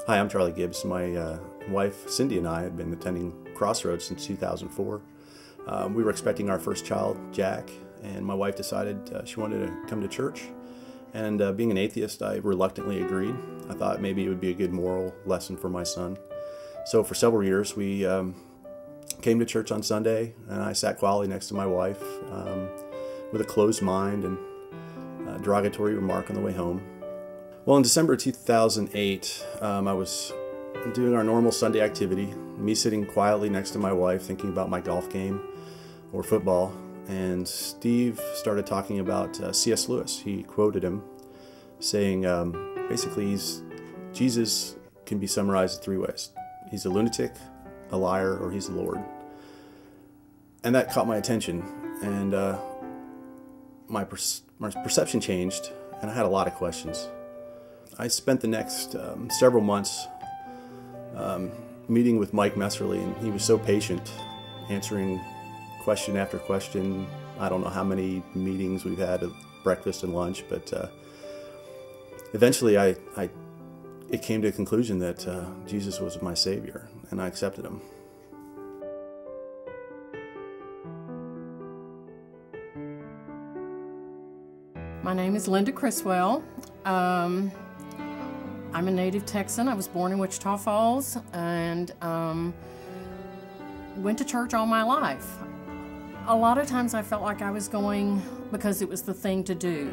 Hi, I'm Charlie Gibbs. My wife Cindy and I had been attending Crossroads since 2004. We were expecting our first child, Jack, and my wife decided she wanted to come to church. And being an atheist, I reluctantly agreed. I thought maybe it would be a good moral lesson for my son. So for several years, we came to church on Sunday, and I sat quietly next to my wife with a closed mind and a derogatory remark on the way home. Well, in December 2008, I was doing our normal Sunday activity, me sitting quietly next to my wife thinking about my golf game or football, and Steve started talking about C.S. Lewis. He quoted him saying, basically, Jesus can be summarized in three ways. He's a lunatic, a liar, or he's the Lord. And that caught my attention, and my perception changed, and I had a lot of questions. I spent the next several months meeting with Mike Messerly, and he was so patient, answering question after question. I don't know how many meetings we've had at breakfast and lunch, but eventually it came to a conclusion that Jesus was my Savior, and I accepted him. My name is Linda Criswell. I'm a native Texan. I was born in Wichita Falls and went to church all my life. A lot of times I felt like I was going because it was the thing to do.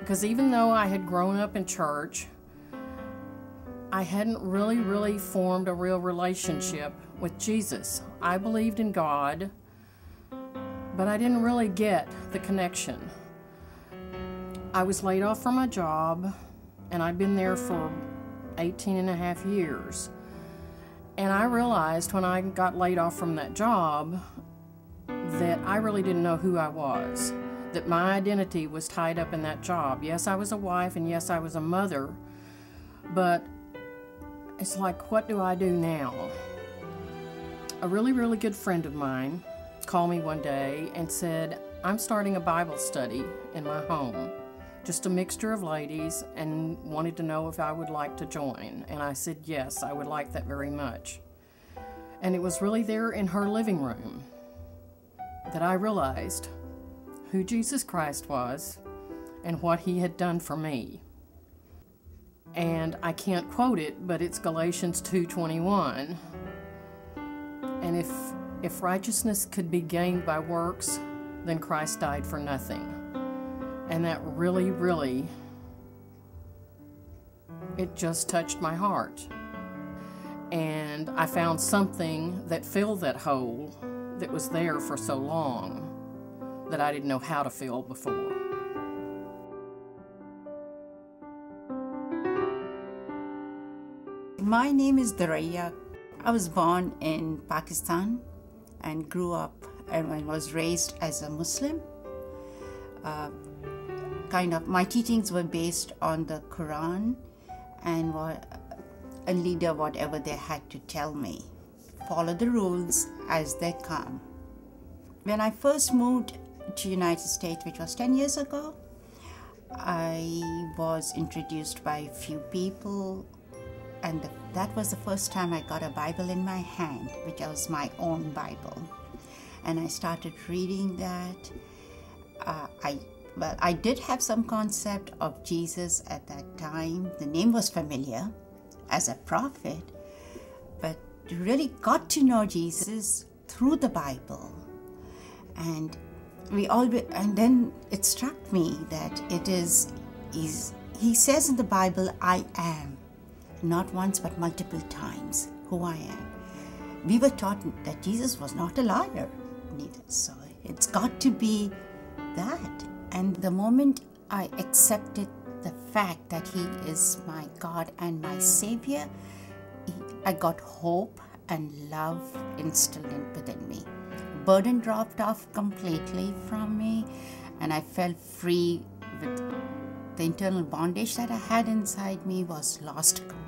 Because even though I had grown up in church, I hadn't really formed a real relationship with Jesus. I believed in God, but I didn't really get the connection. I was laid off from my job, and I'd been there for 18 and a half years. And I realized when I got laid off from that job that I really didn't know who I was, that my identity was tied up in that job. Yes, I was a wife, and yes, I was a mother, but it's like, what do I do now? A really good friend of mine called me one day and said, I'm starting a Bible study in my home. Just a mixture of ladies, and wanted to know if I would like to join. And I said, yes, I would like that very much. And it was really there in her living room that I realized who Jesus Christ was and what he had done for me. And I can't quote it, but it's Galatians 2:21. And if righteousness could be gained by works, then Christ died for nothing. And that really, it just touched my heart. And I found something that filled that hole that was there for so long that I didn't know how to fill before. My name is Daraya. I was born in Pakistan and grew up and was raised as a Muslim. My teachings were based on the Quran and a leader, whatever they had to tell me. Follow the rules as they come. When I first moved to United States, which was 10 years ago, I was introduced by a few people, and that was the first time I got a Bible in my hand, which was my own Bible. And I started reading that. I did have some concept of Jesus at that time. The name was familiar as a prophet, but really got to know Jesus through the Bible. And then it struck me that he says in the Bible, I am, not once but multiple times, who I am. We were taught that Jesus was not a liar, neither. So it's got to be that. And the moment I accepted the fact that he is my God and my Savior, I got hope and love instilled within me. Burden dropped off completely from me, and I felt free. With the internal bondage that I had inside me was lost completely.